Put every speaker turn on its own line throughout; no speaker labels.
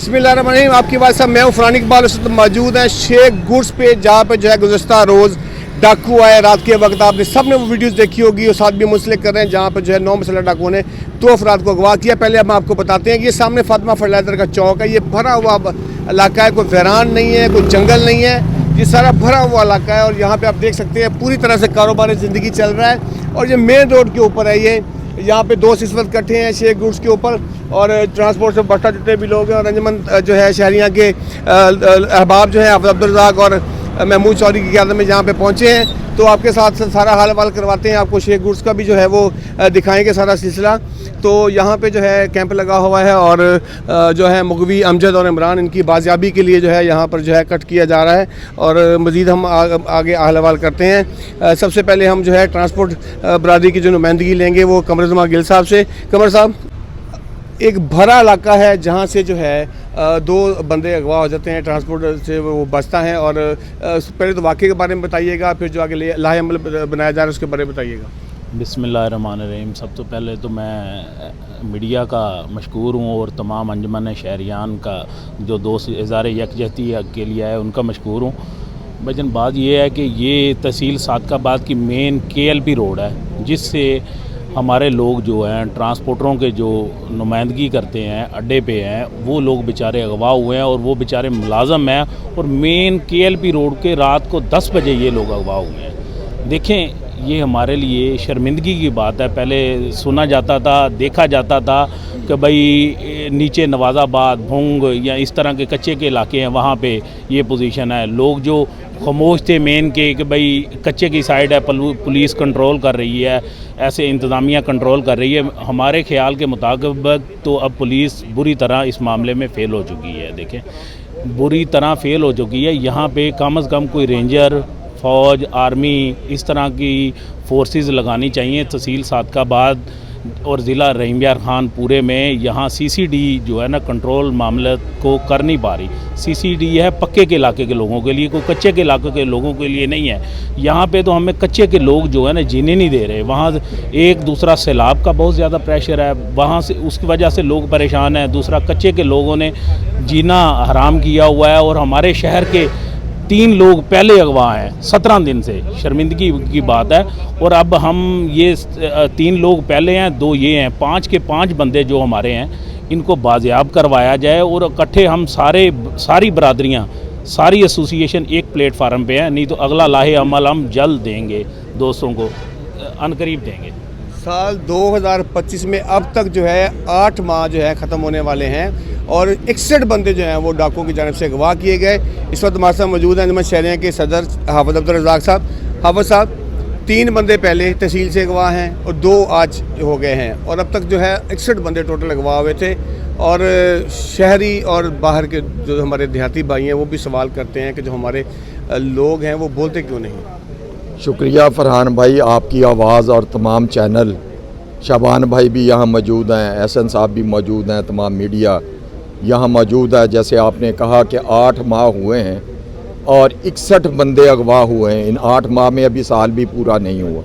बिस्मिल्लाहिर्रहमानिर्रहीम। आपकी बात साहब, मैं फरहान इकबाल उस वक्त मौजूद हैं शेख गुड्स पे, जहाँ पे जो है गुज़श्ता रोज़ डाकू आए रात के वक्त। आपने सब ने वो वीडियोस देखी होगी और साथ भी मुंसलिक कर रहे हैं, जहाँ पर जो है 9 मुसल्लह डाकुओं ने 2 अफराद को अगवा किया। पहले हम आपको बताते हैं कि ये सामने फातिमा फर्टिलाइज़र का चौक है। ये भरा हुआ इलाका है, कोई वीरान नहीं है, कोई जंगल नहीं है, ये सारा भरा हुआ इलाका है। और यहाँ पर आप देख सकते हैं पूरी तरह से कारोबार ज़िंदगी चल रहा है। और ये मेन रोड के ऊपर है, ये यहाँ पे दोस्त इस वक्त इकट्ठे हैं शेख गुड्स के ऊपर, और ट्रांसपोर्ट से बस्ता जितने भी लोग हैं और अंजमन जो है शहरियाँ के अहबाब जो है अब्दुल रज़ाक और महमूद चौधरी की क़यादत में यहाँ पे पहुँचे हैं। तो आपके साथ सारा हाल वाल करवाते हैं, आपको शेख गुड्स का भी जो है वो दिखाएंगे सारा सिलसिला। तो यहाँ पे जो है कैंप लगा हुआ है और जो है मुग़वी, अमजद और इमरान, इनकी बाजियाबी के लिए जो है यहाँ पर जो है कट किया जा रहा है। और मज़ीद हम आगे हाल वाल करते हैं। सबसे पहले हम जो है ट्रांसपोर्ट बरादरी की जो नुमाइंदगी लेंगे वो कमर ज़मा गिल साहब से। कमर साहब, एक भरा इलाका है जहाँ से जो है 2 बंदे अगवा हो जाते हैं, ट्रांसपोर्ट से वो बचता है। और पहले तो वाक़े के बारे में बताइएगा, फिर जो आगे लाहे अमल बनाया जा रहा है उसके बारे में बताइएगा।
बिस्मिल्लाहिर्रहमानिर्रहीम। सब तो पहले तो मैं मीडिया का मशकूर हूँ और तमाम अंजमन शहरियान का जो दोस्त इज़हार यकजहती के लिए आए उनका मशकूर हूँ। लेकिन बात ये है कि ये तहसील सादकाबाद की मेन KLP रोड है, जिससे हमारे लोग जो हैं ट्रांसपोर्टरों के जो नुमाइंदगी करते हैं अड्डे पे हैं, वो लोग बेचारे अगवा हुए हैं और वो बेचारे मुलाजम हैं। और मेन KLP रोड के रात को 10 बजे ये लोग अगवा हुए हैं। देखें, ये हमारे लिए शर्मिंदगी की बात है। पहले सुना जाता था, देखा जाता था कि भाई नीचे नवाज़ाबाद, भुंग या इस तरह के कच्चे के इलाके हैं, वहाँ पे ये पोजीशन है। लोग जो खामोश थे मेन के कि भाई कच्चे की साइड है, पुलिस कंट्रोल कर रही है, ऐसे इंतज़ामिया कंट्रोल कर रही है। हमारे ख्याल के मुताबिक तो अब पुलिस बुरी तरह इस मामले में फ़ेल हो चुकी है। देखें, बुरी तरह फ़ेल हो चुकी है। यहाँ पे कम से कम कोई रेंजर, फ़ौज, आर्मी, इस तरह की फोर्सेस लगानी चाहिए तहसील सादकाबाद और ज़िला रहीम यार ख़ान पूरे में। यहाँ CCD जो है ना कंट्रोल मामले को कर नहीं पा रही। CCD है पक्के के इलाके के लोगों के लिए, कोई कच्चे के इलाके के लोगों के लिए नहीं है। यहाँ पे तो हमें कच्चे के लोग जो है ना जीने नहीं दे रहे। वहाँ एक दूसरा सैलाब का बहुत ज़्यादा प्रेशर है, वहाँ से उसकी वजह से लोग परेशान हैं। दूसरा कच्चे के लोगों ने जीना हराम किया हुआ है। और हमारे शहर के 3 लोग पहले अगवा हैं 17 दिन से, शर्मिंदगी की बात है। और अब हम ये 3 लोग पहले हैं, 2 ये हैं, 5 के 5 बंदे जो हमारे हैं इनको बाजियाब करवाया जाए। और इकट्ठे हम सारी बरादरियाँ, सारी एसोसिएशन एक प्लेटफार्म पे हैं। नहीं तो अगला लाहे अमल हम जल्द देंगे, दोस्तों को अनकरीब देंगे।
साल 2025 में अब तक जो है 8 माह जो है ख़त्म होने वाले हैं और 61 बंदे जो हैं वो डाकुओं की जानिब से अगवा किए गए। इस वक्त हमारे साथ मौजूद हैं अंजमन शहरिया के सदर हाफिज़ अब्दुल रज़ाक साहब। हाफिज़ साहब, 3 बंदे पहले तहसील से अगवा हैं और 2 आज हो गए हैं, और अब तक जो है 61 बंदे टोटल अगवा हुए थे। और शहरी और बाहर के जो हमारे देहाती भाई हैं वो भी सवाल करते हैं कि जो हमारे लोग हैं वो बोलते क्यों नहीं।
शुक्रिया फरहान भाई, आपकी आवाज़ और तमाम चैनल, शाबान भाई भी यहाँ मौजूद हैं, एहसन साहब भी मौजूद हैं, तमाम मीडिया यहाँ मौजूद है। जैसे आपने कहा कि 8 माह हुए हैं और 61 बंदे अगवा हुए हैं। इन 8 माह में अभी साल भी पूरा नहीं हुआ।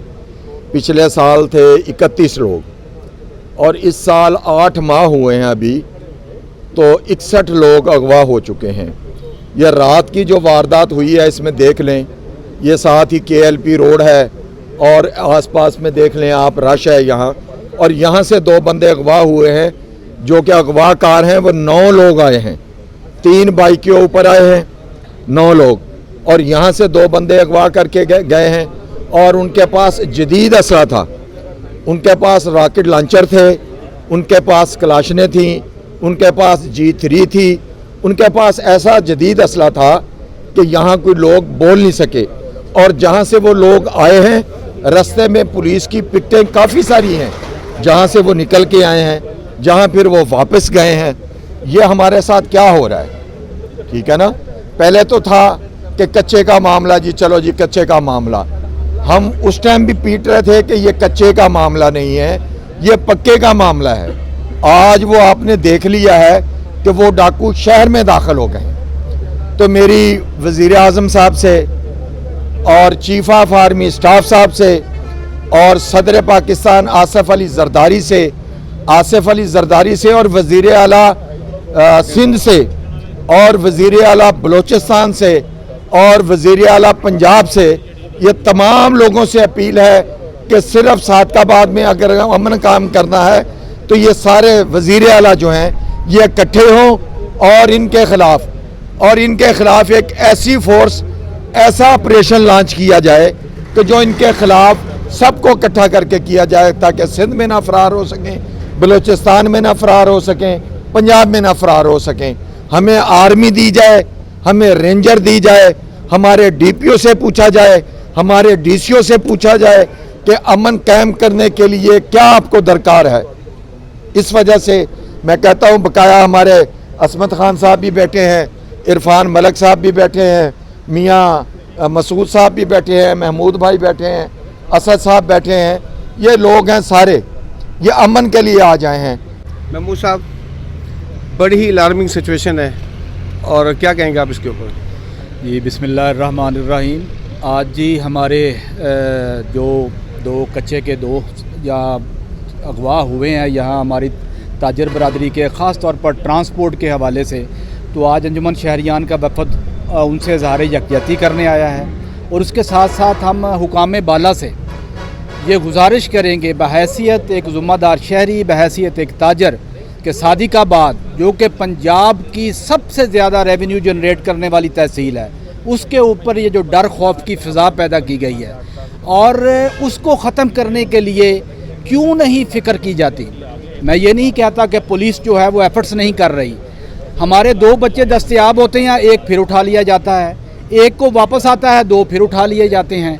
पिछले साल थे 31 लोग और इस साल 8 माह हुए हैं अभी, तो 61 लोग अगवा हो चुके हैं। यह रात की जो वारदात हुई है इसमें देख लें, ये साथ ही KLP रोड है और आसपास में देख लें आप, रश है यहाँ। और यहाँ से 2 बंदे अगवा हुए हैं जो कि अगवा कार हैं, वो 9 लोग आए हैं। 3 बाइक के ऊपर आए हैं 9 लोग, और यहाँ से 2 बंदे अगवा करके गए हैं और उनके पास जदीद असला था। उनके पास रॉकेट लॉन्चर थे, उनके पास कलाशनें थीं, उनके पास G3 थी, उनके पास ऐसा जदीद असला था कि यहाँ कोई लोग बोल नहीं सके। और जहाँ से वो लोग आए हैं रास्ते में पुलिस की पिकेटें काफ़ी सारी हैं, जहाँ से वो निकल के आए हैं, जहाँ फिर वो वापस गए हैं। ये हमारे साथ क्या हो रहा है, ठीक है ना। पहले तो था कि कच्चे का मामला, जी चलो जी कच्चे का मामला, हम उस टाइम भी पीट रहे थे कि ये कच्चे का मामला नहीं है, ये पक्के का मामला है। आज वो आपने देख लिया है कि वो डाकू शहर में दाखिल हो गए। तो मेरी वज़ीर आज़म साहब से और चीफ ऑफ आर्मी स्टाफ साहब से और सदर पाकिस्तान आसिफ अली जरदारी से और वज़ीर आला सिंध से और वज़ीर आला बलूचिस्तान से और वज़ीर आला पंजाब से ये तमाम लोगों से अपील है कि सिर्फ सादकाबाद में अगर अमन काम करना है तो ये सारे वज़ीर आला जो हैं ये इकट्ठे हों और इनके ख़िलाफ़ एक ऐसी फोर्स, ऐसा ऑपरेशन लॉन्च किया जाए कि जो इनके ख़िलाफ़ सबको इकट्ठा करके किया जाए, ताकि सिंध में ना फरार हो सकें, बलूचिस्तान में ना फरार हो सकें, पंजाब में ना फरार हो सकें। हमें आर्मी दी जाए, हमें रेंजर दी जाए, हमारे डीपीओ से पूछा जाए, हमारे डीसीओ से पूछा जाए कि अमन कायम करने के लिए क्या आपको दरकार है। इस वजह से मैं कहता हूँ, बकाया हमारे असमत खान साहब भी बैठे हैं, इरफान मलिक साहब भी बैठे हैं, मियाँ मसूद साहब भी बैठे हैं, महमूद भाई बैठे हैं, असद साहब बैठे हैं, ये लोग हैं सारे, ये अमन के लिए आ जाए हैं।
महमूद साहब, बड़ी ही अलार्मिंग सिचुएशन है और क्या कहेंगे आप इसके ऊपर?
जी बिस्मिल्लाहिर्रहमानिर्रहीम। आज जी हमारे जो दो कच्चे के दोस्त या अगवा हुए हैं यहाँ हमारी ताजर बरादरी के, ख़ास तौर पर ट्रांसपोर्ट के हवाले से, तो आज अंजुमन शहरियान का वफ़द उनसे इज़हार यकजहती करने आया है। और उसके साथ साथ हम हुकाम बाला से ये गुजारिश करेंगे बहैसियत एक ज़िम्मेदार शहरी, बहैसियत एक ताजर, कि सादिकाबाद जो कि पंजाब की सबसे ज़्यादा रेवेन्यू जनरेट करने वाली तहसील है, उसके ऊपर ये जो डर खौफ की फ़िज़ा पैदा की गई है और उसको ख़त्म करने के लिए क्यों नहीं फ़िक्र की जाती। मैं ये नहीं कहता कि पुलिस जो है वो एफ़र्ट्स नहीं कर रही। हमारे 2 बच्चे दस्तयाब होते हैं, एक फिर उठा लिया जाता है, एक को वापस आता है, 2 फिर उठा लिए जाते हैं।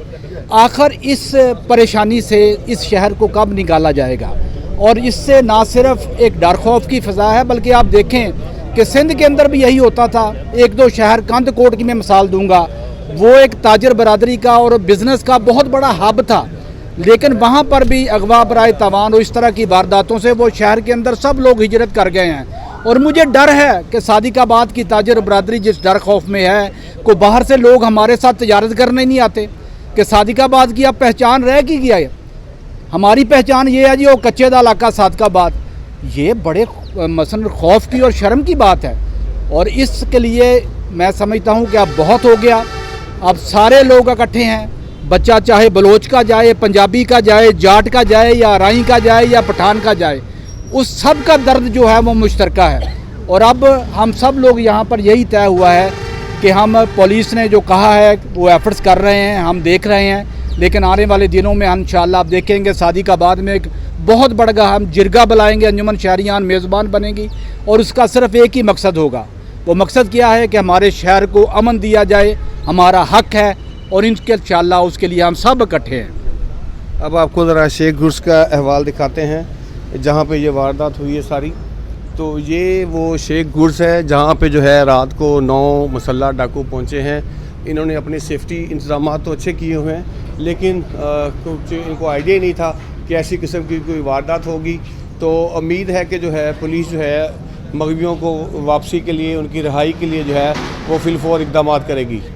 आखिर इस परेशानी से इस शहर को कब निकाला जाएगा? और इससे ना सिर्फ एक डर खौफ की फ़िज़ा है, बल्कि आप देखें कि सिंध के अंदर भी यही होता था। 1-2 शहर, कंध कोट की मैं मिसाल दूंगा, वो एक ताजर बरादरी का और बिज़नेस का बहुत बड़ा हब था, लेकिन वहाँ पर भी अगवा बराए तवान और इस तरह की वारदातों से वो शहर के अंदर सब लोग हिजरत कर गए हैं। और मुझे डर है कि सादिकाबाद की ताजर बरादरी जिस डर खौफ में है को बाहर से लोग हमारे साथ तजारत करने नहीं आते कि सादिकाबाद की अब पहचान रह की गया है। हमारी पहचान ये है जी वो कच्चे दा इलाका सादिकाबाद। ये बड़े मसलन खौफ की और शर्म की बात है और इसके लिए मैं समझता हूँ कि अब बहुत हो गया। अब सारे लोग इकट्ठे हैं, बच्चा चाहे बलोच का जाए, पंजाबी का जाए, जाट का जाए या राई का जाए या पठान का जाए, उस सब का दर्द जो है वो मुश्तरका है। और अब हम सब लोग यहाँ पर यही तय हुआ है कि हम पुलिस ने जो कहा है वो एफर्ट्स कर रहे हैं, हम देख रहे हैं, लेकिन आने वाले दिनों में इंशाअल्लाह आप देखेंगे सादिकाबाद में एक बहुत बड़ा हम जिरगा बुलाएंगे, अंजुमन शहरियान मेज़बान बनेगी और उसका सिर्फ एक ही मकसद होगा। वो मकसद क्या है कि हमारे शहर को अमन दिया जाए, हमारा हक है और इनके इंशाअल्लाह उसके लिए हम सब इकट्ठे हैं।
अब आपको ज़रा शेख गुर्स का अहवाल दिखाते हैं जहाँ पे ये वारदात हुई है सारी। तो ये वो शेख गुर्स है जहाँ पे जो है रात को 9 मुसल्लह डाकू पहुँचे हैं। इन्होंने अपने सेफ्टी इंतजाम तो अच्छे किए हुए हैं, लेकिन कुछ इनको आइडिया ही नहीं था कि ऐसी किस्म की कोई वारदात होगी। तो उम्मीद है कि जो है पुलिस जो है मग़वियों को वापसी के लिए, उनकी रिहाई के लिए जो है वो फिलफौर इक़दाम करेगी।